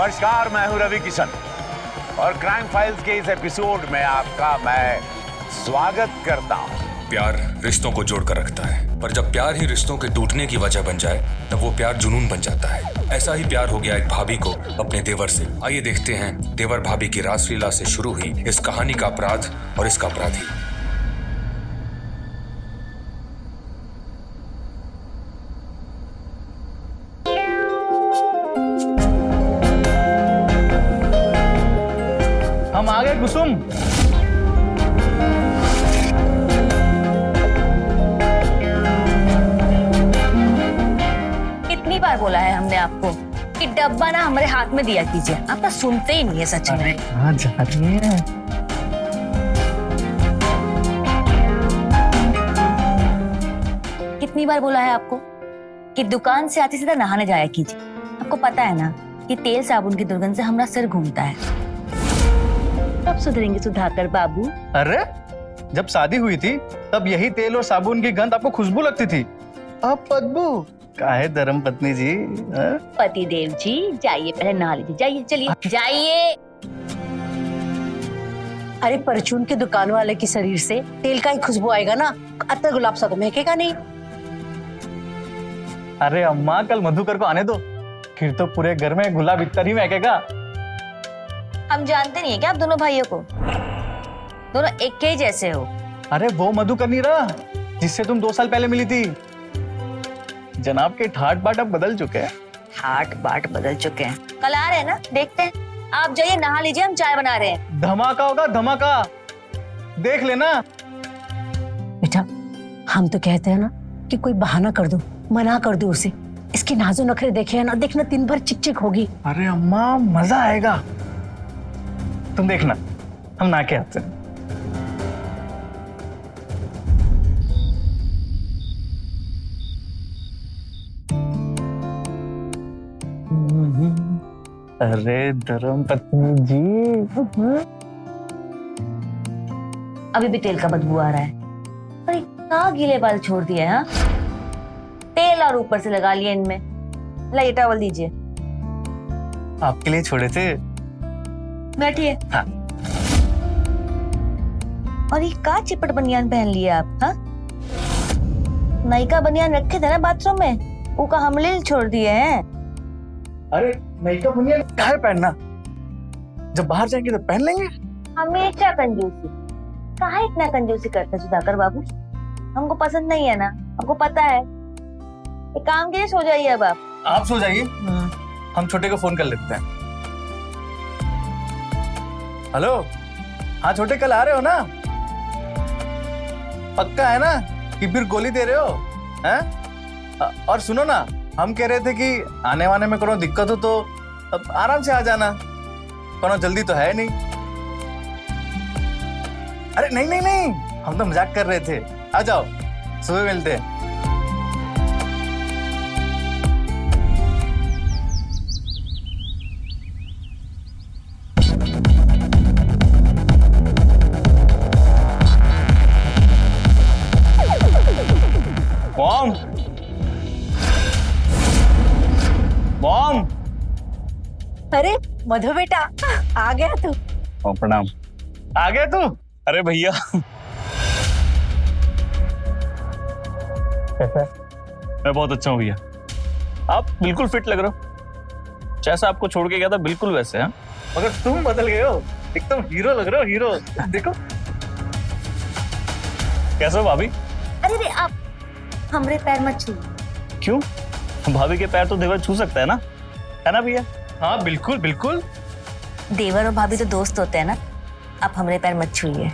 नमस्कार, मैं हूं रवि किशन और क्राइम फाइल्स के इस एपिसोड में आपका मैं स्वागत करता हूं। प्यार रिश्तों को जोड़कर रखता है, पर जब प्यार ही रिश्तों के टूटने की वजह बन जाए तब वो प्यार जुनून बन जाता है। ऐसा ही प्यार हो गया एक भाभी को अपने देवर से। आइए देखते हैं देवर भाभी की रासलीला से शुरू हुई इस कहानी का अपराध और इसका अपराधी। हम आ गए कुसुम। कितनी बार बोला है हमने आपको कि डब्बा ना हमारे हाथ में दिया कीजिए, आप ना सुनते ही नहीं है सच में। कहाँ जा रही है? कितनी बार बोला है आपको कि दुकान से आते सीधा नहाने जाया कीजिए। आपको पता है ना कि तेल साबुन की दुर्गंध से हमारा सिर घूमता है। कब सुधरेंगे सुधाकर बाबू? अरे जब शादी हुई थी तब यही तेल और साबुन की गंध आपको खुशबू लगती थी, अब बदबू। काहे धर्म पत्नी जी? पति देव जी जाइए, पहले नहा लीजिए, जाइए, चलिए जाइए। अरे परचून के दुकान वाले की शरीर से तेल का ही खुशबू आएगा ना, अत्तर गुलाब सा तो महकेगा नहीं। अरे अम्मा कल मधुकर को आने दो, फिर तो पूरे घर में गुलाब इत्तर ही महकेगा। हम जानते नहीं है क्या आप दोनों भाइयों को? दोनों एक के ही जैसे हो। अरे वो मधुकर नहीं रहा जिससे तुम 2 साल पहले मिली थी। जनाब के ठाट बाट अब बदल चुके हैं। ठाट बाट बदल चुके हैं। कल आ रहे हैं ना, देखते हैं। आप जाइए नहा लीजिए, हम चाय बना रहे हैं। धमाका होगा धमाका, देख लेना। बेटा हम तो कहते हैं ना कि कोई बहाना कर दो, मना कर दो उसे। इसके नाजो नखरे देखे ना, देखना दिन भर चिक चिक होगी। अरे अम्मा मजा आएगा, तुम देखना, हम ना के आते हैं। अरे धर्म पत्नी जी, अभी भी तेल का बदबू आ रहा है। अरे कहाँ गीले बाल छोड़ दिए हैं? हाँ? तेल और ऊपर से लगा लिए इनमें। लाइए टॉवल दीजिए। आपके लिए छोड़े थे। बैठिए। हाँ। और ये का चिपट बनियान पहन लिए आप? हाँ, नई का बनियान रखे थे ना बाथरूम में, वो का हमले छोड़ दिए हैं। अरे नई का बनियान काहे पहनना, जब बाहर जाएंगे तो पहन लेंगे। हमेशा कंजूसी। काहे इतना कंजूसी करते सुधाकर बाबू? हमको पसंद नहीं है ना, हमको पता है। एक काम कीजिए, सो जाइए अब आप सो जाइए, हम छोटे को फोन कर लेते हैं। हेलो, हाँ छोटे कल आ रहे हो ना? पक्का है ना कि फिर गोली दे रहे हो? हैं? और सुनो ना, हम कह रहे थे कि आने वाने में कोनो दिक्कत हो तो अब आराम से आ जाना, कोनो जल्दी तो है नहीं। अरे नहीं नहीं नहीं, हम तो मजाक कर रहे थे। आ जाओ, सुबह मिलते हैं। Mom, mom. अरे मधु बेटा आ गया तू? प्रणाम। आ गया तू? अरे भैया कैसा है? मैं बहुत अच्छा हूँ भैया, आप बिल्कुल फिट लग रहे हो। जैसा आपको छोड़ के गया था बिल्कुल वैसे। हाँ मगर तुम बदल गए हो, एकदम हीरो लग रहे हो, हीरो। देखो कैसे हो भाभी? अरे आप हमरे पैर मत छूइए। क्यों? भाभी के पैर तो देवर छू सकता है ना भैया? हाँ बिल्कुल बिल्कुल। देवर और भाभी तो दोस्त होते हैं ना, आप हमरे पैर मत छूइए।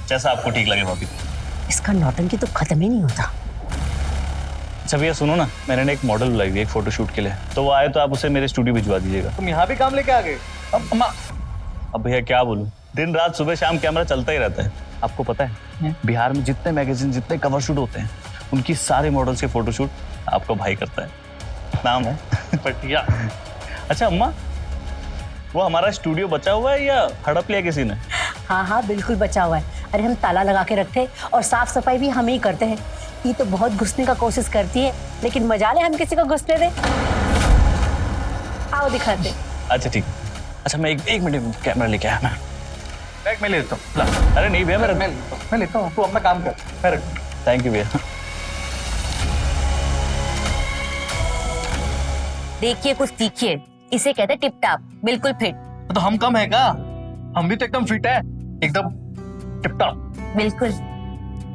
जैसा आपको ठीक लगे भाभी। इसका नौटंकी तो खत्म ही नहीं होता। अच्छा भैया सुनो ना, मैंने एक मॉडल बुलाई हुई है एक फोटोशूट के लिए, तो वो आए तो आप उसे मेरे स्टूडियो भिजवा दीजिएगा। तुम यहाँ भी काम लेके आ गए? अब भैया क्या बोलूं, दिन रात सुबह शाम कैमरा चलता ही रहता है। आपको पता है बिहार में जितने मैगजीन, जितने कवर शूट होते हैं, उनकी सारे मॉडल्स के फोटोशूट आपका भाई करता है। नाम है पटिया। अच्छा अम्मा, वो हमारा स्टूडियो बचा हुआ है या हड़प लिया किसी ने? हाँ हाँ बिल्कुल बचा हुआ है। अरे हम ताला लगा के रखते हैं और साफ सफाई भी हम ही करते हैं। ये तो बहुत घुसने का कोशिश करती है, लेकिन मजा ले हम किसी को घुसने दे। आओ दिखाते। अच्छा ठीक। अच्छा मैं एक मिनट कैमरा लेके आया मैं। बैग में ले लेता हूँ, ला। अरे नहीं भैया, मैं लेता हूँ, तू अपना काम कर, मैं रख। थैंक यू भैया। देखिए कुछ सीखिए, इसे कहते हैं टिप टाप, बिल्कुल फिट। तो हम कम है का? हम भी तो एकदम फिट है, एकदम टिप टॉप। बिल्कुल,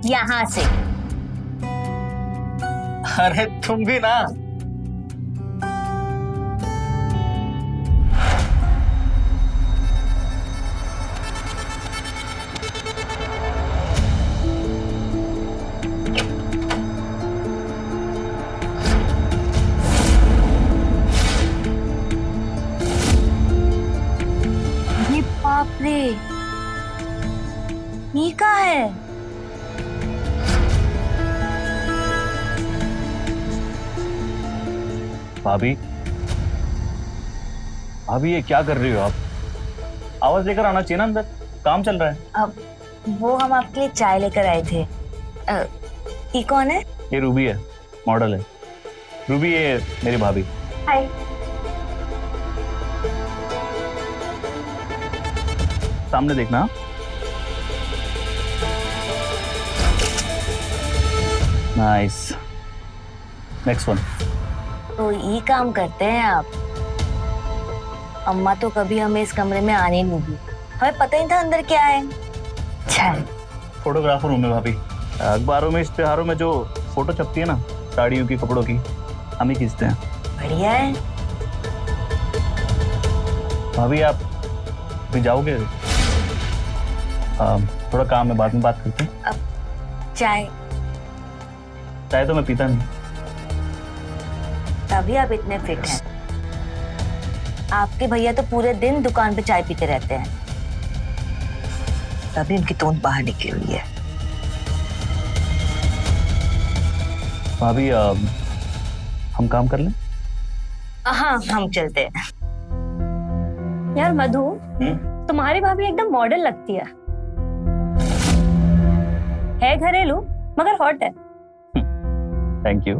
यहाँ से। अरे तुम भी ना। अरे बाप रे, ये का है? भाभी, भाभी ये क्या कर रही हो आप? आवाज लेकर आना चाहिए ना अंदर, काम चल रहा है। अब वो हम आपके लिए चाय लेकर आए थे। ये कौन है? ये रूबी है, मॉडल है। रूबी ये मेरी भाभी। हाय। सामने देखना। नाइस। Next one. तो ये काम करते हैं आप? अम्मा तो कभी हमें इस कमरे में आने नहीं दी, हमें पता ही था अंदर क्या है। अच्छा है। फोटोग्राफर हूँ मैं भाभी। अखबारों में, इश्तेहारों में जो फोटो छपती है ना साड़ियों की, कपड़ों की, हम ही खींचते हैं। बढ़िया है। भाभी आप भी जाओगे? थोड़ा काम है, बाद में बात करते हैं। चाय? चाय तो मैं पीता नहीं। तभी आप इतने फिट हैं। आपके भैया तो पूरे दिन दुकान पे चाय पीते रहते हैं, तभी उनकी तोंद बाहर निकली हुई है। भाभी हम काम कर लें? हाँ, हम चलते हैं। यार मधु, तुम्हारी भाभी एकदम मॉडल लगती है घरेलू मगर हॉट है। Thank you.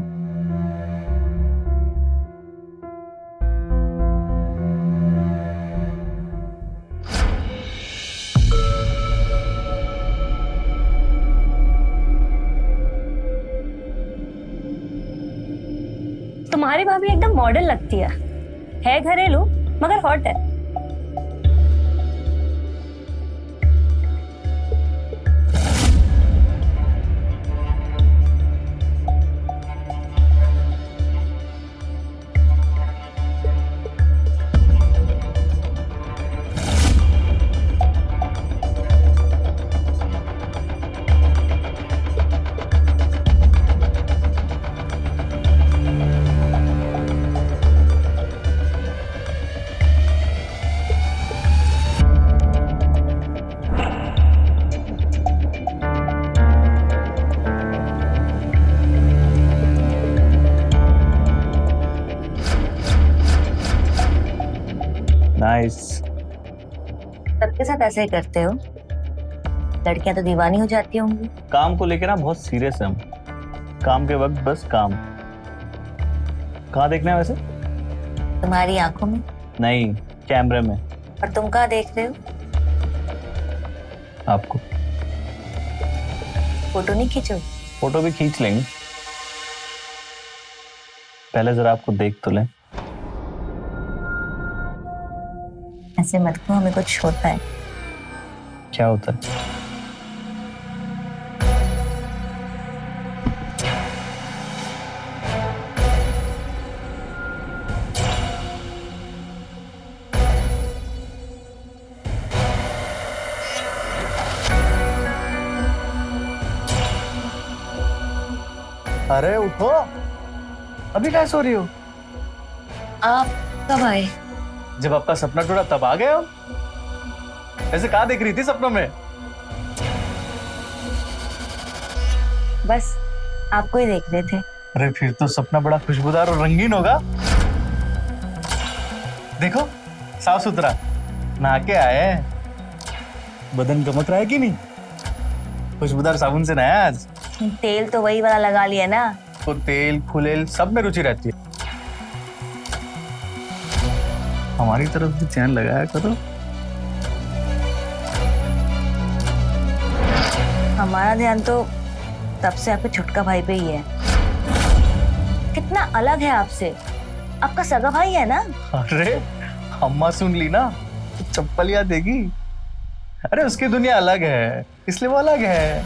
तुम्हारी भाभी एकदम मॉडल लगती है घरेलू मगर हॉट है। नाइस। सबके साथ ऐसे ही करते हो? लड़कियां तो दीवानी हो जाती होंगी। काम को लेकर ना बहुत सीरियस है हम। काम के वक्त बस काम। कहाँ देखना है वैसे? तुम्हारी आंखों में। नहीं, कैमरे में। और तुम कहाँ देख रहे हो? आपको। फोटो नहीं खींचो? फोटो भी खींच लेंगे, पहले जरा आपको देख तो लें। ऐसे मत कहो, हमें कुछ होता है। क्या होता है? अरे उठो, अभी क्या सो रही हो? आप कब आए? जब आपका सपना टूटा तब आ गए हो। ऐसे कहाँ देख रही थी सपनों में? बस आपको ही देख रहे थे। अरे फिर तो सपना बड़ा खुशबूदार और रंगीन होगा। देखो, साफ सुथरा नहा के आए हैं। बदन गमक रहा है कि नहीं? खुशबूदार साबुन से नहाया आज। तेल तो वही वाला लगा लिया ना। तो तेल फुलेल सब में रुचि रहती है। हमारी तरफ भी चैन लगाया करो। हमारा ध्यान तो तब से आपके छोटका भाई पे ही है। कितना अलग है आपसे। आपका सगा भाई है ना? अरे अम्मा सुन ली ना तो चप्पल याद देगी। अरे उसकी दुनिया अलग है, इसलिए वो अलग है।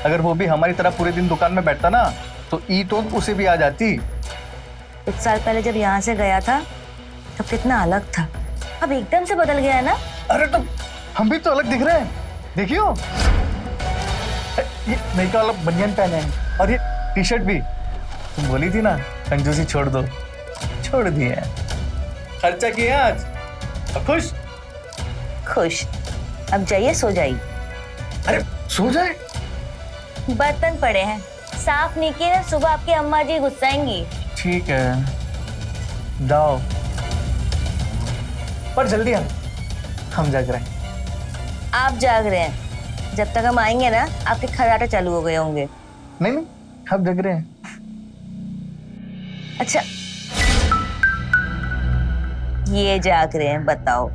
अगर वो भी हमारी तरह पूरे दिन दुकान में बैठता ना तो ई टोन उसे भी आ जाती। कुछ साल पहले जब यहाँ से गया था तब कितना अलग था, अब एकदम से बदल गया है ना। अरे तो हम भी तो अलग दिख रहे हैं, देखियो। ये नई का अलग बनियान पहने हैं और ये टी शर्ट भी। तुम बोली थी ना कंजूसी छोड़ दो, छोड़ दी है। खर्चा किया आज, अब खुश? खुश। अब जाइए, सो जाइए। अरे सो जाए? बर्तन पड़े हैं, साफ नहीं किए ना, सुबह आपकी अम्मा जी गुस्साएंगी। ठीक है, जाओ, पर जल्दी हम जाग रहे हैं। आप जाग रहे हैं, जब तक हम आएंगे ना आपके खर्राटे चालू हो गए होंगे। नहीं, हम जग रहे हैं। अच्छा, ये जाग रहे हैं, बताओ।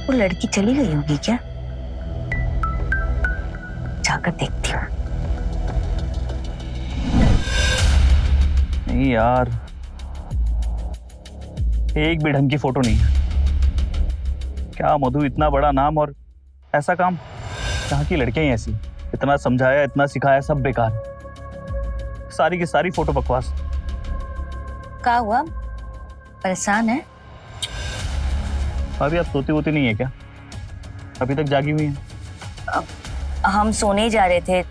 वो लड़की चली गई होगी क्या? जाकर देखती हूँ। नहीं यार, एक भी ढंग की फोटो नहीं है। क्या मधु, इतना बड़ा नाम और ऐसा काम। यहाँ की लड़कियां ही ऐसी, इतना समझाया इतना सिखाया सब बेकार। सारी की सारी फोटो बकवास। क्या हुआ, परेशान है? अभी आप सोती होती नहीं है क्या? अभी तक जागी हुई है? हम सोने ही जा रहे थे,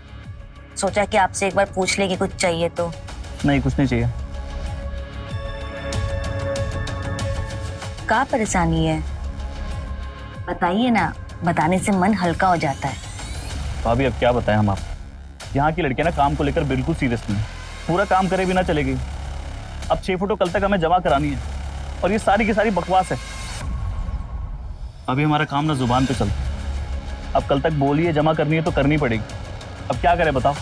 सोचा कि आपसे एक बार पूछ ले कि कुछ चाहिए तो। नहीं, कुछ नहीं चाहिए। क्या परेशानी है, बताइए ना, बताने से मन हल्का हो जाता है। भाभी अब क्या बताएं हम आपको। यहाँ की लड़कियां ना काम को लेकर बिल्कुल सीरियस नहीं है। पूरा काम करे बिना चलेगी। अब 6 फोटो कल तक हमें जमा करानी है और ये सारी की सारी बकवास है। अभी हमारा काम ना जुबान पे चलता है। अब कल तक बोली है जमा करनी है तो करनी पड़ेगी। अब क्या करें बताओ?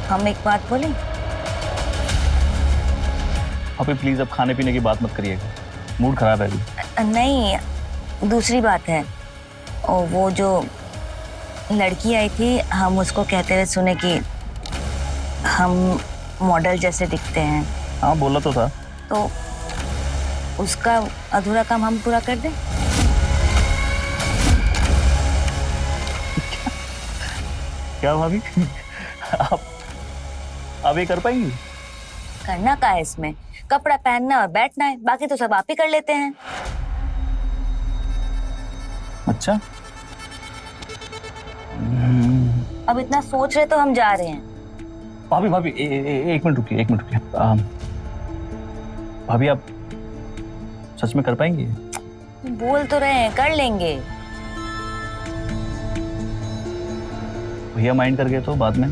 हम एक बात बोलें? अभी प्लीज अब खाने पीने की बात मत करिएगा, मूड खराब है अभी। नहीं, दूसरी बात है। और वो जो लड़की आई थी, हम उसको कहते हुए सुने कि हम मॉडल जैसे दिखते हैं। हाँ, बोला तो था। तो उसका अधूरा काम हम पूरा कर दें? क्या भाभी आप ये कर पाएंगी? करना क्या है इसमें, कपड़ा पहनना और बैठना है, बाकी तो सब आप ही कर लेते हैं। अच्छा, अब इतना सोच रहे तो हम जा रहे हैं। भाभी एक मिनट रुकिए, एक मिनट रुकिए। भाभी आप सच में कर पाएंगी? बोल तो रहे हैं कर लेंगे। भैया माइंड कर गए तो बाद में?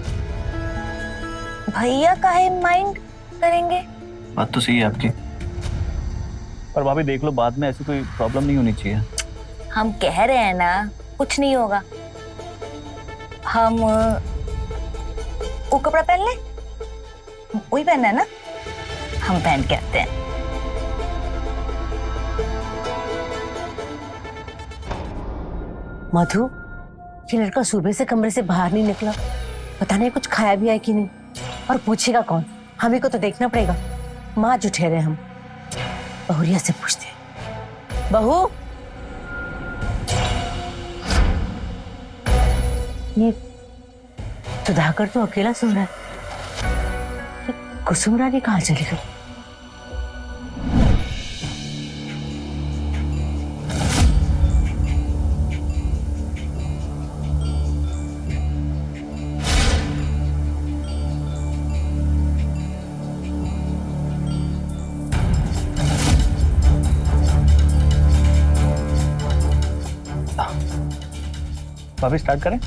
भैया काहे माइंड करेंगे? बात तो सही है आपकी, पर भाभी देख लो, बाद में ऐसी कोई प्रॉब्लम नहीं होनी चाहिए। हम कह रहे हैं ना, कुछ नहीं होगा। हम वो कपड़ा पहन ले, वही पहनना है ना, हम पहन के आते हैं। मधु, ये लड़का सुबह से कमरे से बाहर नहीं निकला, पता नहीं कुछ खाया भी है कि नहीं। और पूछेगा कौन? हमें को तो देखना पड़ेगा। माँ जो ठहरे, हम बहुरिया से पूछते हैं। बहू, ये सुधाकर तो अकेला सो रहा है, कुसुम रानी कहाँ चली गई? भाभी स्टार्ट करें?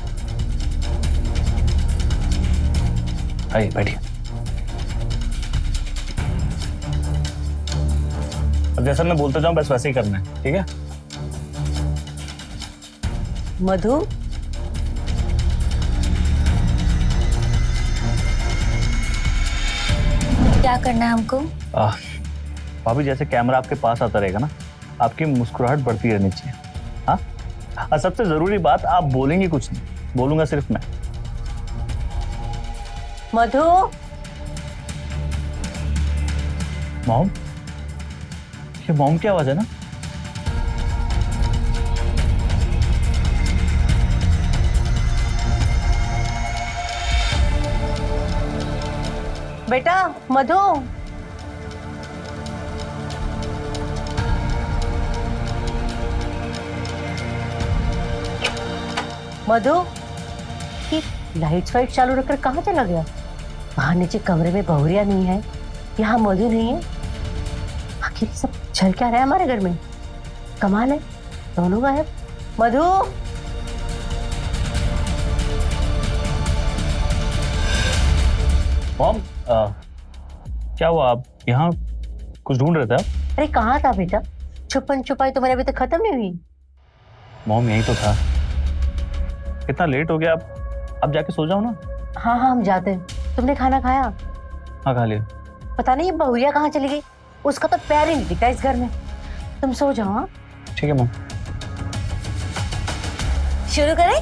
आइए बैठिए। अब जैसा मैं बोलता जाऊं बस वैसे ही करना है, ठीक है? क्या करना है हमको? भाभी जैसे कैमरा आपके पास आता रहेगा ना, आपकी मुस्कुराहट बढ़ती रहनी चाहिए। हाँ, और सबसे जरूरी बात, आप बोलेंगे कुछ नहीं, बोलूंगा सिर्फ मैं। मधु, मॉम, ये मॉम की आवाज है ना? बेटा मधु। मधु, ये लाइट्स वाइट चालू रखकर कहाँ चला गया? वहां नीचे कमरे में बहुरिया नहीं है, यहाँ मधु नहीं है। आखिर ये सब चल क्या रहा है हमारे घर में? कमाल है, दोनों गायब। मधु, मॉम, क्या हुआ? आप यहाँ कुछ ढूंढ रहे थे आप? अरे कहाँ था बेटा? छुपन छुपाई तो मेरे अभी तक खत्म नहीं हुई। मॉम यही तो था। कितना लेट हो गया, आप जाके सो जाओ ना। हाँ हाँ, हम जाते हैं। तुमने खाना खाया? हाँ खा लिया। पता नहीं ये बहुरिया कहाँ चली गई, उसका तो पैर ही नहीं दिखता इस घर में। तुम सो जाओ। हाँ ठीक है मॉम। शुरू करें?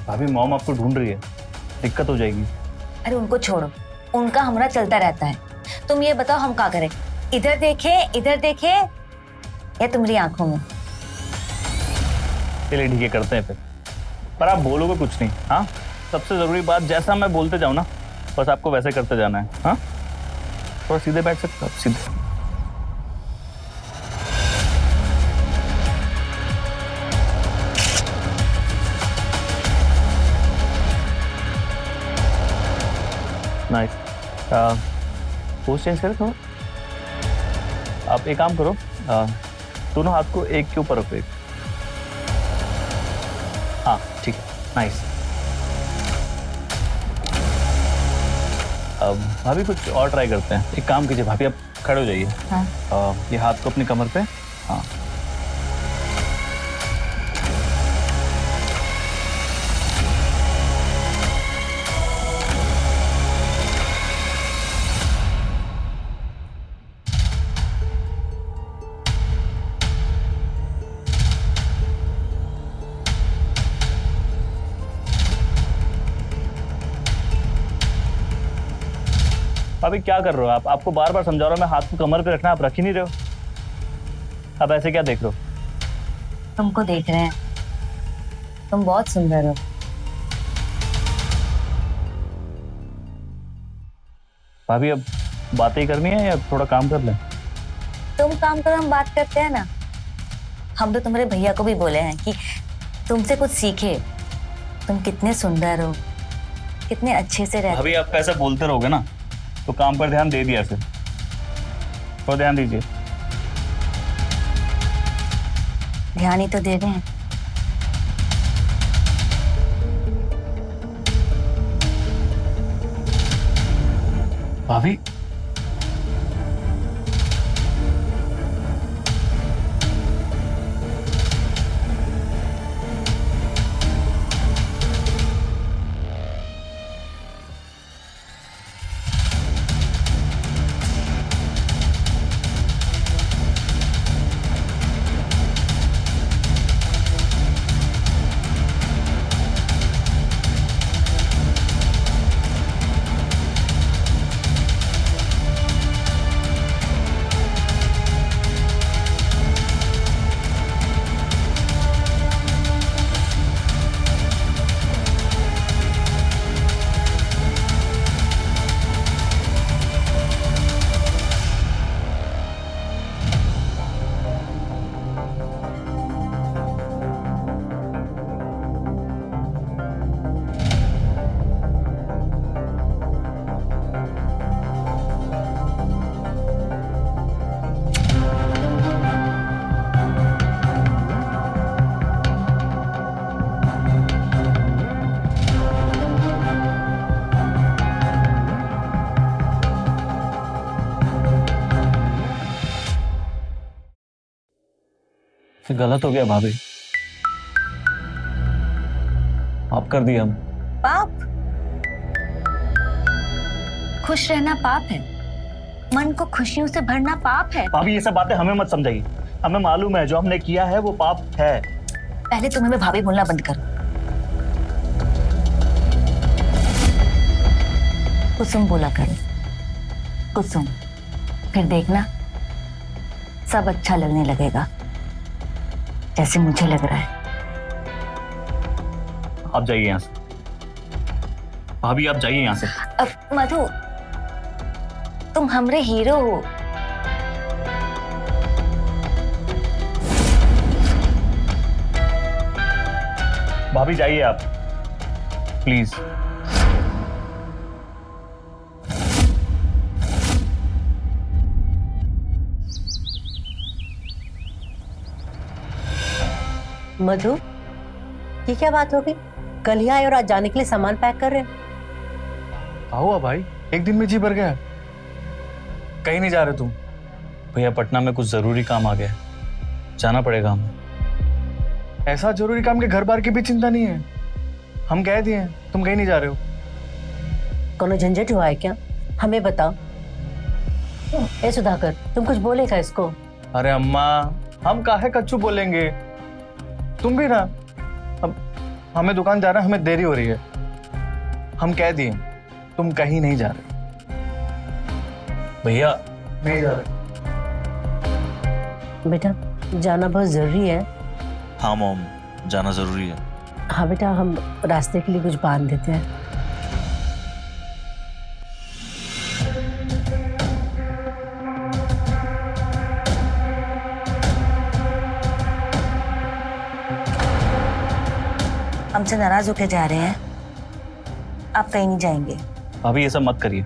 भाभी मॉम आपको ढूंढ रही है, दिक्कत हो जाएगी। अरे उनको छोड़ो, उनका हमारा चलता रहता है। तुम ये बताओ हम क्या करें? इधर देखे या तुम्हारी आंखों में? चलिए ठीक है, करते हैं फिर। पर आप बोलोगे कुछ नहीं। हाँ, सबसे जरूरी बात, जैसा मैं बोलते जाऊँ ना, बस आपको वैसे करते जाना है। हाँ, थोड़ा सीधे बैठ सकते हो आप? सीधे। नाइस। पोज चेंज करें थोड़ा। आप एक काम करो, दोनों हाथ को एक के ऊपर रखो। एक, हाँ ठीक है, नाइस। अब भाभी कुछ और ट्राई करते हैं। एक काम कीजिए भाभी, आप खड़े हो जाइए। हाँ। ये हाथ को अपनी कमर पे। हाँ, अभी क्या कर रहे हो आप? आपको बार बार समझा रहा हूं मैं, हाथ को कमर पे रखना, आप रख ही नहीं रहे हो। आप ऐसे क्या देख रहे हो? तुमको देख रहे हैं, तुम बहुत सुंदर हो। भाभी अब बातें ही करनी है या थोड़ा काम कर लें? तुम काम करो, हम बात करते हैं ना। हम तो तुम्हारे भैया को भी बोले हैं कि तुमसे कुछ सीखे। तुम कितने सुंदर हो, कितने अच्छे से रहते। भाभी आप ऐसा बोलते रहोगे ना तो काम पर ध्यान दे दिया फिर। तो ध्यान दीजिए। ध्यान ही तो दे रहे हैं। भाभी फिर गलत हो गया भाभी, माफ कर दिया हम। पाप? खुश रहना पाप है, मन को खुशियों से भरना पाप है। भाभी ये सब बातें हमें मत समझाइए, हमें मालूम है जो हमने किया है वो पाप है। पहले तुम हमें भाभी बोलना बंद करो। कुसुम बोला करो, कुसुम। फिर देखना सब अच्छा लगने लगेगा, जैसे मुझे लग रहा है। आप जाइए यहाँ से भाभी, आप जाइए यहाँ से। अब मधु, तुम हमरे हीरो हो। भाभी जाइए आप प्लीज। मधु, ये क्या बात होगी? कल ही आए और आज जाने के लिए सामान पैक कर रहे हैं। आओ भाई, एक दिन में जी भर गया। कहीं नहीं जा रहे तुम? भैया पटना में कुछ जरूरी काम आ गया है, जाना पड़ेगा हमें। ऐसा जरूरी काम के घर बार की भी चिंता नहीं है? हम कह दिए तुम कहीं नहीं जा रहे हो। कोनो झंझट हुआ है क्या? हमें बताओ। ए सुधाकर, तुम कुछ बोलेगा इसको? अरे अम्मा, हम काहे कच्चू बोलेंगे? तुम भी ना। अब हमें दुकान जाना, हमें देरी हो रही है। हम कह दिए तुम कहीं नहीं जा रहे। भैया नहीं जा रहे। बेटा जाना बहुत जरूरी है। हाँ मॉम, जाना जरूरी है। हाँ बेटा, हम रास्ते के लिए कुछ बांध देते हैं। हमसे नाराज होके जा रहे हैं, आप कहीं नहीं जाएंगे। भाभी ये सब मत करिए,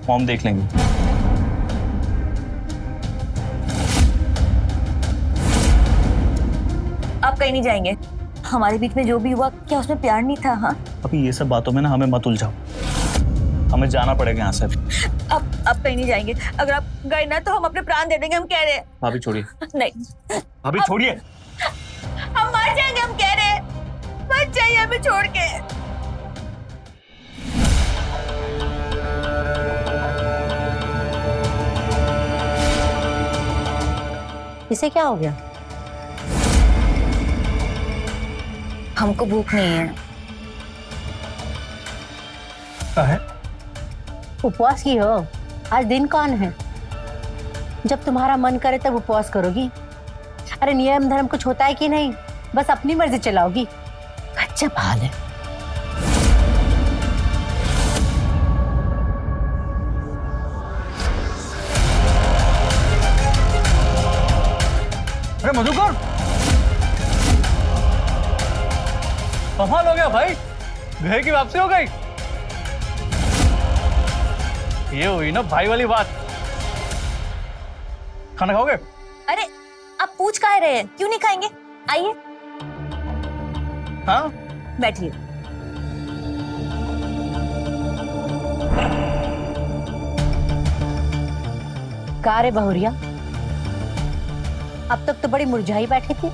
मॉम देख लेंगे। आप कहीं नहीं जाएंगे। हमारे बीच में जो भी हुआ, क्या उसमें प्यार नहीं था? हाँ, अभी ये सब बातों में ना हमें मत उलझाओ, हमें जाना पड़ेगा यहाँ से। आप कहीं नहीं जाएंगे। अगर आप गए ना तो हम अपने प्राण दे देंगे, हम कह रहे हैं। भाभी छोड़िए, नहीं, भाभी छोड़िए। हम मर जाएंगे, हम कह रहे हैं। मत जाइए हमें छोड़ के। इसे क्या हो गया? हमको भूख नहीं है। है? उपवास की हो? आज दिन कौन है? जब तुम्हारा मन करे तब उपवास करोगी। अरे नियम धर्म कुछ होता है कि नहीं? बस अपनी मर्जी चलाओगी। अच्छा हाल है। अरे मधुकर, कमाल हो गया भाई, घर की वापसी हो गई। ये हुई ना भाई वाली बात। खाना खाओगे? अरे आप पूछ काहे रहे हैं? क्यों नहीं खाएंगे? आइए हाँ, बैठिए। का रे बहुरिया, अब तक तो बड़ी मुरझाई बैठी थी।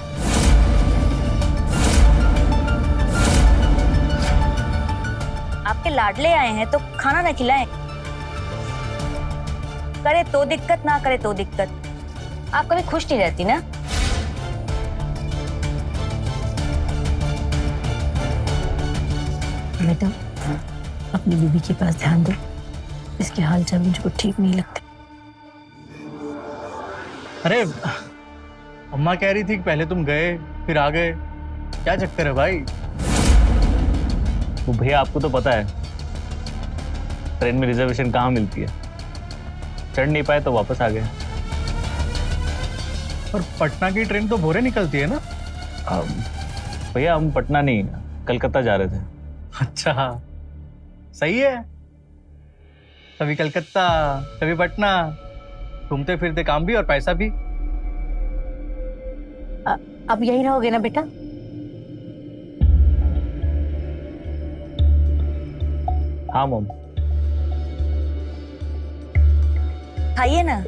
आपके लाडले आए हैं तो खाना ना खिलाएं। करे तो दिक्कत, ना करे तो दिक्कत। आप कभी खुश नहीं रहती ना। बेटा अपनी बीवी के पास ध्यान दो, इसके हाल चाल मुझको ठीक नहीं लगते। अरे अम्मा कह रही थी कि पहले तुम गए फिर आ गए, क्या चक्कर है भाई? वो भैया आपको तो पता है ट्रेन में रिजर्वेशन कहाँ मिलती है, चढ़ नहीं पाए तो वापस आ गए। और पटना की ट्रेन तो भोरे निकलती है ना? भैया हम पटना नहीं, कलकत्ता जा रहे थे। अच्छा, सही है। कभी कलकत्ता कभी पटना, घूमते फिरते काम भी और पैसा भी। अब यही रहोगे ना बेटा? हाँ मॉम। खाइए ना।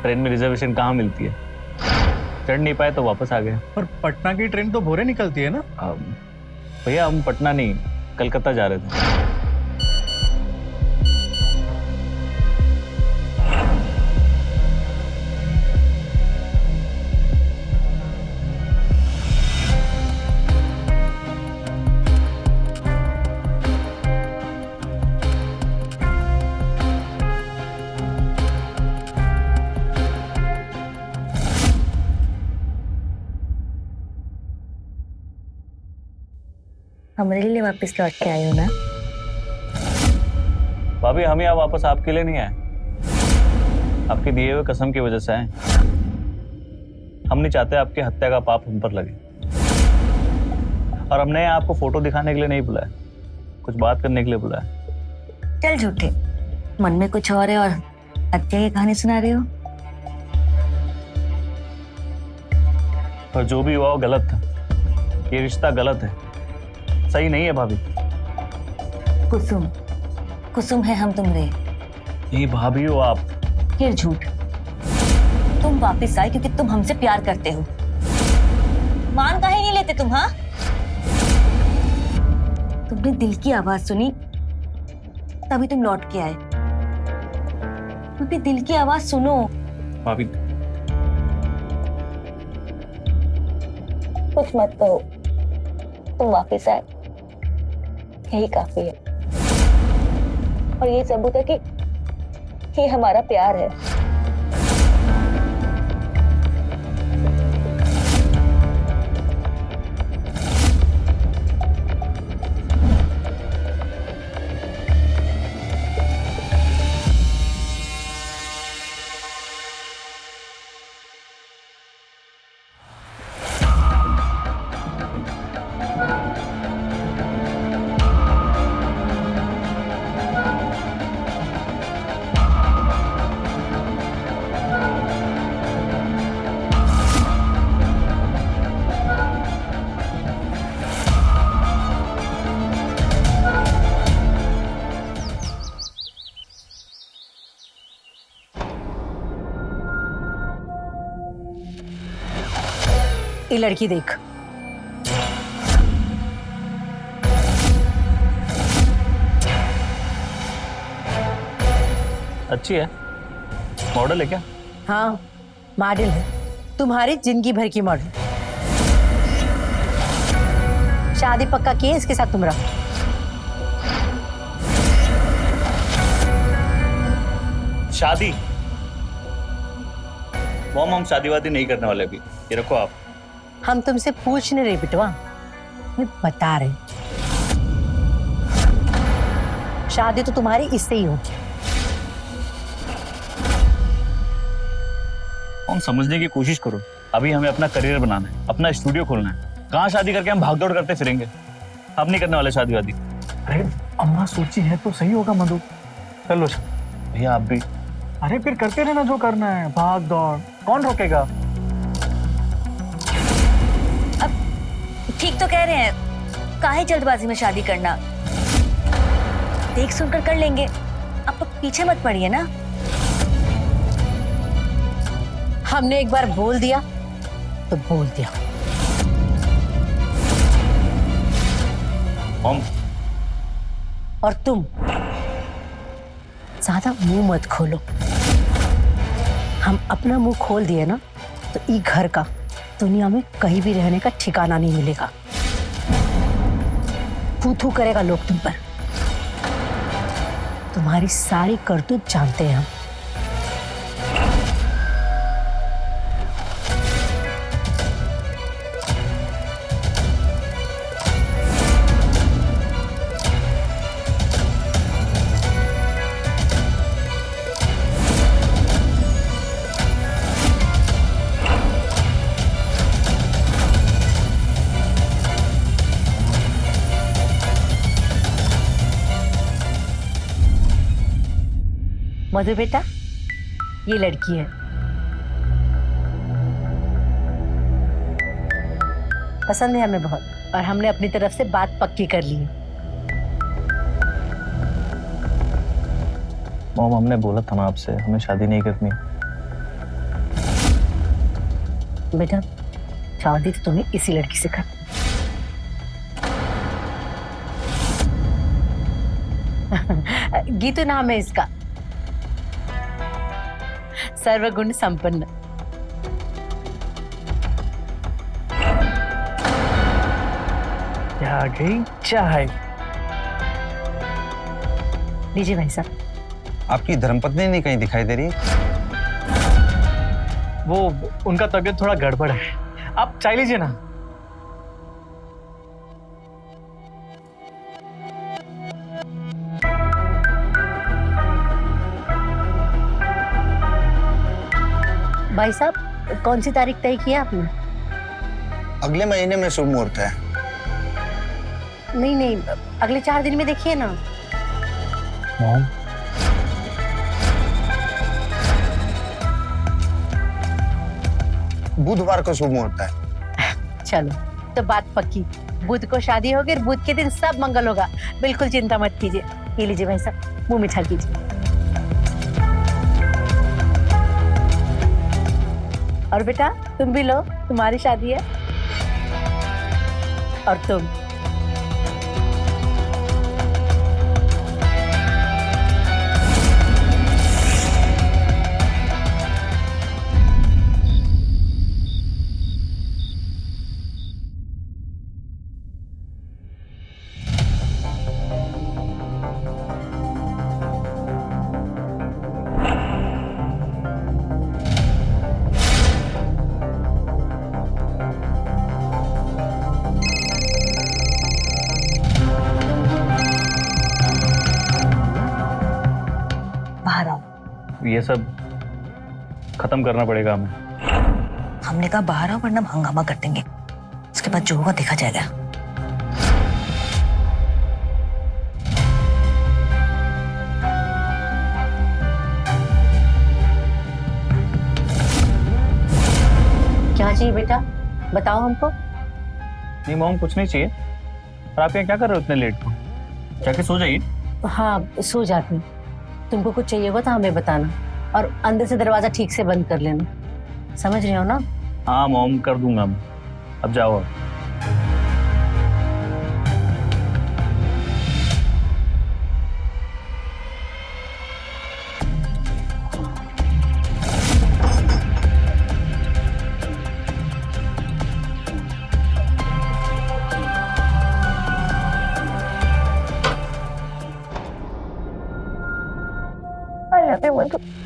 ट्रेन में रिजर्वेशन कहाँ मिलती है, चढ़ नहीं पाए तो वापस आ गए। पर पटना की ट्रेन तो भोरे निकलती है ना। भैया हम पटना नहीं, कलकत्ता जा रहे थे। हमारे लिए वापस लौट के आए हो ना? भाभी हम यहाँ वापस आपके लिए नहीं आए, आपके दिए हुए कसम की वजह से आए। हम नहीं चाहते आपकी हत्या का पाप हम पर लगे, और हमने आपको फोटो दिखाने के लिए नहीं बुलाया, कुछ बात करने के लिए बुलाया। चल झूठे, मन में कुछ और है और हत्या की कहानी सुना रहे हो। पर जो भी हुआ वो गलत था, ये रिश्ता गलत है, सही नहीं है भाभी। कुसुम, कुसुम है हम तुमरे। नहीं भाभी हो आप। फिर झूठ, तुम वापस आए क्योंकि तुम हमसे प्यार करते हो। मान काहे नहीं लेते तुम? हाँ, तुमने दिल की आवाज सुनी तभी तुम लौट के आए। तुम दिल की आवाज सुनो। भाभी कुछ मत कहो, तुम वापस आए यही काफी है, और ये सबूत है कि ये हमारा प्यार है। ये लड़की देख, अच्छी है, मॉडल है क्या? हाँ मॉडल है, तुम्हारी जिंदगी भर की मॉडल। शादी पक्का किए इसके साथ तुम रहो। शादी? मॉम हम शादी वादी नहीं करने वाले अभी, ये रखो आप। हम तुमसे पूछ नहीं रहे बिटवा, मैं बता रहे। शादी तो तुम्हारी इससे ही होगी। हम समझने की कोशिश करो, अभी हमें अपना करियर बनाना है, अपना स्टूडियो खोलना है। कहाँ शादी करके हम भागदौड़ करते फिरेंगे? हम नहीं करने वाले शादी वादी। अरे अम्मा सोची है तो सही होगा मधु, चलो। भैया आप भी। अरे फिर करते रहना जो करना है, भाग दौड़, कौन रोकेगा? अब ठीक तो कह रहे हैं, काहे जल्दबाजी में शादी करना, देख सुनकर कर लेंगे। अब तो पीछे मत पड़िए ना। हमने एक बार बोल दिया तो बोल दिया। मॉम और तुम ज्यादा मुंह मत खोलो। हम अपना मुंह खोल दिए ना तो ई घर का दुनिया में कहीं भी रहने का ठिकाना नहीं मिलेगा। थू-थू करेगा लोग तुम पर। तुम्हारी सारी करतूत जानते हैं हम। मधु बेटा, ये लड़की है, पसंद है हमें बहुत, और हमने अपनी तरफ से बात पक्की कर ली है। मॉम हमने बोला था ना आपसे, हमें शादी नहीं करनी। बेटा शादी तो तुम्हें इसी लड़की से कर। गीतू नाम है इसका, सर्वगुण संपन्न। क्या आ गई चाय। लीजिए भाई साहब। आपकी धर्मपत्नी नहीं कहीं दिखाई दे रही? वो उनका तबीयत थोड़ा गड़बड़ है, आप चाय लीजिए ना। भाई साहब कौन सी तारीख तय की है आपने? अगले महीने में शुभ मुहूर्त है। नहीं नहीं, अगले 4 दिन में देखिए ना। बुधवार को शुभ मुहूर्त है। चलो तो बात पक्की, बुध को शादी होगी और बुध के दिन सब मंगल होगा। बिल्कुल चिंता मत कीजिए। ये लीजिए भाई साहब, मुंह मीठा कीजिए। और बेटा तुम भी लो, तुम्हारी शादी है। और तुम बाहर आओ। ये सब खत्म करना पड़ेगा हमें। हमने कहा बाहर आओ वरना हम हंगामा कर देंगे, उसके बाद जो होगा देखा जाएगा। क्या चाहिए बेटा, बताओ हमको। नहीं मॉम कुछ नहीं चाहिए। और आप यहाँ क्या कर रहे हो इतने लेट को? जाके सो जाइए। हाँ सो जाती। तुमको कुछ चाहिए होगा तो हमें बताना, और अंदर से दरवाजा ठीक से बंद कर लेना। समझ रहे हो ना? हाँ मॉम कर दूंगा मैं। अब जाओ आप।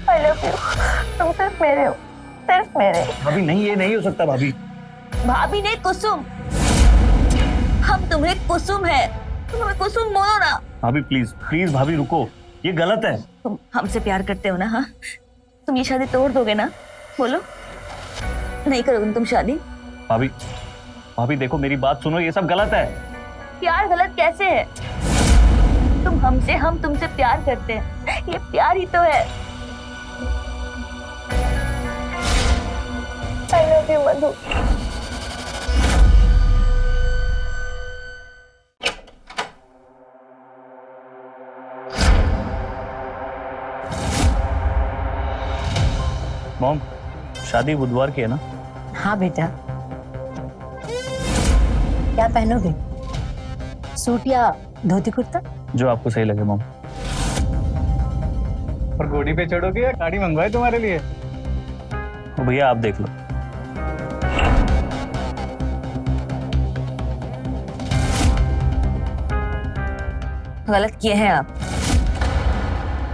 I love you. तुम सिर्फ मेरे हो, सिर्फ मेरे। भाभी नहीं, ये नहीं हो सकता भाभी। भाभी ने कुसुम, हम तुम्हें कुसुम है, तुम हमें कुसुम बोलो ना। भाभी प्लीज प्लीज भाभी रुको, ये गलत है। तुम हमसे प्यार करते हो ना? हाँ, तुम ये शादी तोड़ दोगे ना? बोलो, नहीं करोगे ना तुम शादी? भाभी भाभी देखो मेरी बात सुनो, ये सब गलत है। प्यार गलत कैसे है? तुम हमसे, हम तुमसे प्यार करते हैं, ये प्यार ही तो है। I love you, Madhu. Mom शादी बुधवार की है ना? हाँ बेटा। क्या पहनोगे, सूट या धोती कुर्ता? जो आपको सही लगे मॉम। और घोड़ी पे चढ़ोगे या गाड़ी मंगवाए तुम्हारे लिए? भैया आप देख लो। गलत किए हैं आप,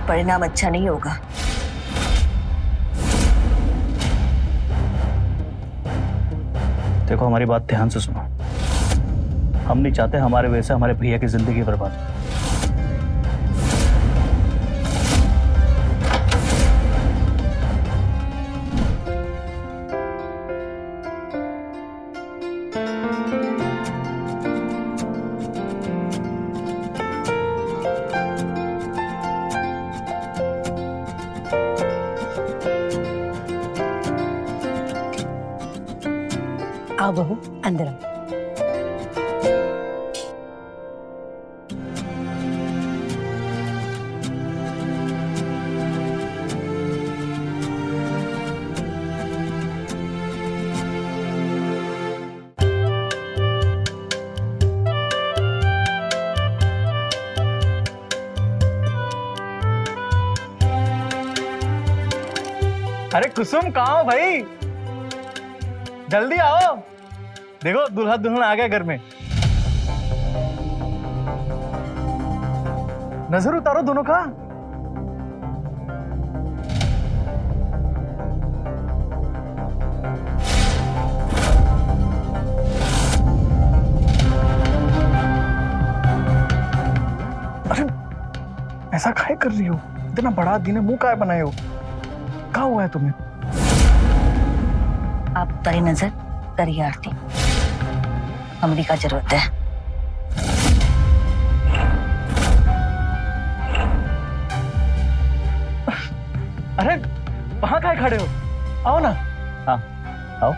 परिणाम अच्छा नहीं होगा। देखो हमारी बात ध्यान से सुनो, हम नहीं चाहते हमारे वजह से हमारे भैया की जिंदगी बर्बाद हो। आओ बहू अंदर आओ। अरे कुसुम कहाँ हो भाई? जल्दी आओ, देखो दूल्हा दुल्हन आ गया घर में। नजर उतारो दोनों का। अरे ऐसा काहे कर रही हो? इतना बड़ा दिन है, मुंह काहे बनाए हो? क्या हुआ है तुम्हें? आप तारी नजर करिए आरती, हमरी का जरूरत है। अरे वहां काहे खड़े हो? आओ ना। हाँ आओ।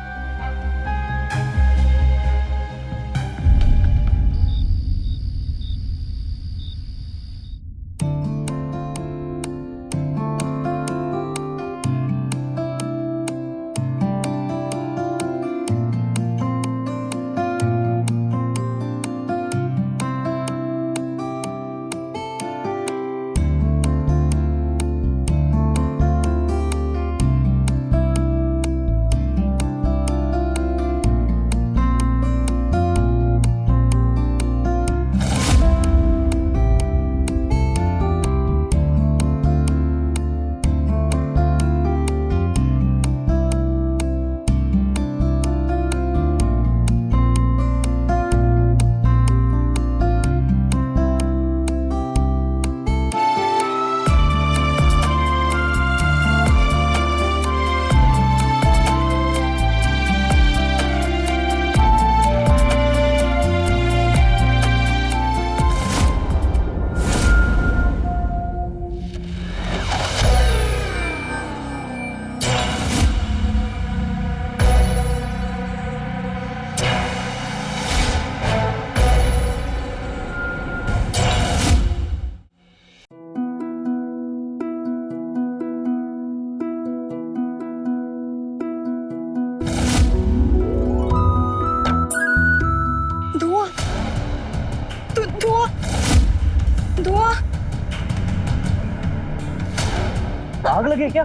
आग लगी क्या?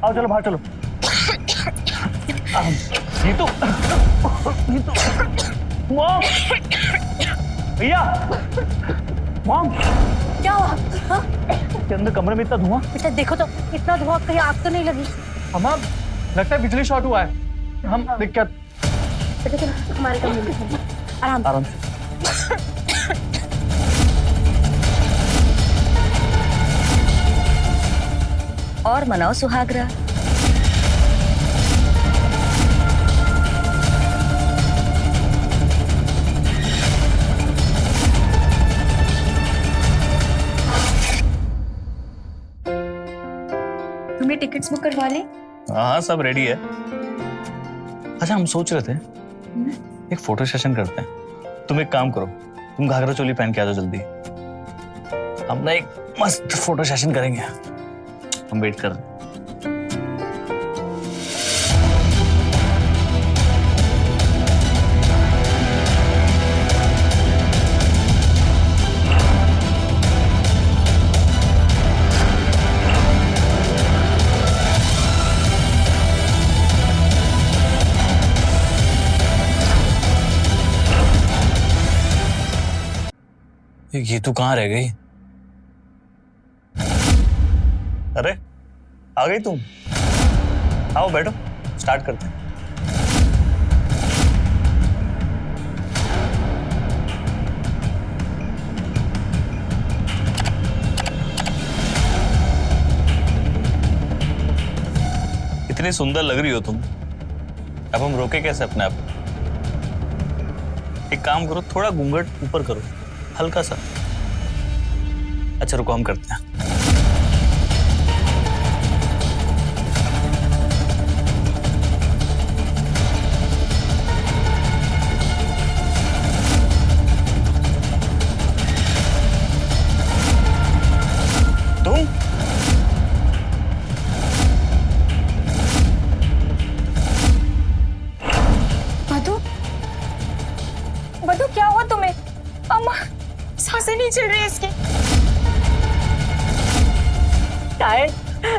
आओ चलो बाहर चलो। नीतू, नीतू, मॉम, भैया, मॉम, क्या हुआ? हाँ? के अंदर कमरे में इतना धुआं। बेटा देखो तो, इतना धुआं, कहीं आग तो नहीं लगी? अम्मा लगता है बिजली शॉर्ट हुआ है। हम देख क्या? बेटा चलो हमारे कमरे में चलो। आराम आराम से। और मनाओ सुहागरा। तुमने टिकट्स बुक करवा ली? हाँ सब रेडी है। अच्छा हम सोच रहे थे एक फोटो सेशन करते हैं। तुम एक काम करो, तुम घाघरा चोली पहन के आ जाओ जल्दी। हम ना एक मस्त फोटो सेशन करेंगे। हम वेट कर रहे हैं। ये तो कहाँ रह गई? अरे आ गई तुम। आओ बैठो, स्टार्ट करते हैं। इतनी सुंदर लग रही हो तुम, अब हम रोके कैसे अपने आप? एक काम करो, थोड़ा घूंघट ऊपर करो, हल्का सा। अच्छा रुको, हम करते हैं। तुम मधु, मधु क्या हुआ तुम्हें? अम्मा सांसें नहीं चल रही इसकी। शायद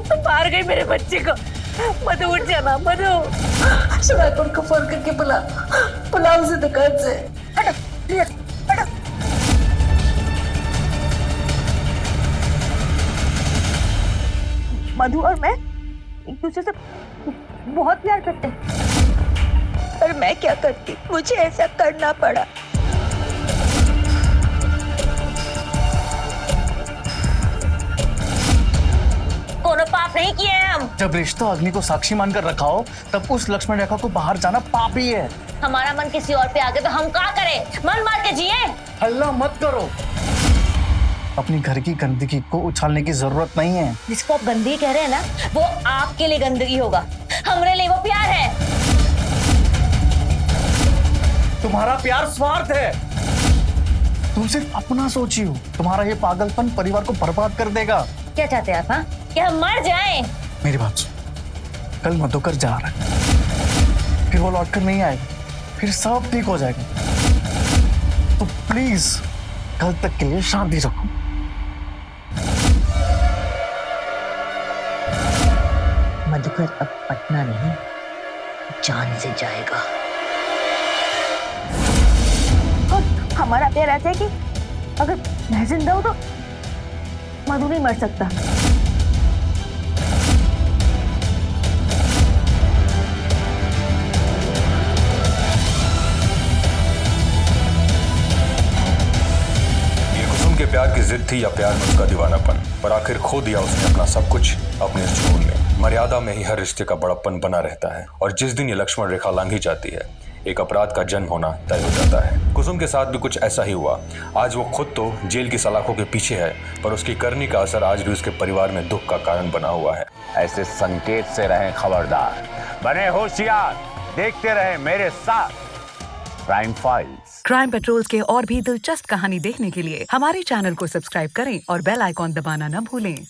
तुम मार गई मेरे बच्चे को। मधु उठ जाना, मधु सुनाकर को फोन करके बुला उसे दुकान से। हटो प्लीज, हटो। मधु और मैं एक दूसरे से बहुत प्यार करते हैं, पर मैं क्या करती, मुझे ऐसा करना पड़ा। कोनो पाप नहीं किए हैं हम। जब रिश्ता अग्नि को साक्षी मानकर रखा हो तब उस लक्ष्मण रेखा को बाहर जाना पाप ही है। हमारा मन किसी और पे आ गया तो हम क्या करें? मन मार के जिए। हल्ला मत करो। अपनी घर की गंदगी को उछालने की जरूरत नहीं है। जिसको आप गंदगी कह रहे हैं ना, वो आपके लिए गंदगी होगा, हमारे लिए वो प्यार है। तुम्हारा प्यार स्वार्थ है। तुम सिर्फ अपना सोची हो। तुम्हारा ये पागलपन परिवार को बर्बाद कर देगा। क्या चाहते हैं आप? हाँ, क्या हम मर जाएं? मेरी बात सुन, कल मधुकर जा रहा है, फिर वो लौटकर नहीं आएगा, फिर सब ठीक हो जाएगा। तो प्लीज कल तक के लिए शांति रखो। मधुकर अब पटना नहीं, जान से जाएगा। और हमारा प्यार ऐसा है कि अगर मैं जिंदा हूं तो मधु नहीं मर सकता। ये कुसुम के प्यार की जिद थी या प्यार में उसका दीवानापन, पर आखिर खो दिया उसने अपना सब कुछ अपने इस जुनून में। मर्यादा में ही हर रिश्ते का बड़प्पन बना रहता है, और जिस दिन ये लक्ष्मण रेखा लांघी जाती है, एक अपराध का जन्म होना तय हो जाता है। कुसुम के साथ भी कुछ ऐसा ही हुआ। आज वो खुद तो जेल की सलाखों के पीछे है, पर उसकी करनी का असर आज भी उसके परिवार में दुख का कारण बना हुआ है। ऐसे संकेत से रहें खबरदार, बने होशियार, देखते रहें मेरे साथ क्राइम फाइल्स। क्राइम पेट्रोल्स के और भी दिलचस्प कहानी देखने के लिए हमारे चैनल को सब्सक्राइब करें और बेल आइकॉन दबाना न भूलें।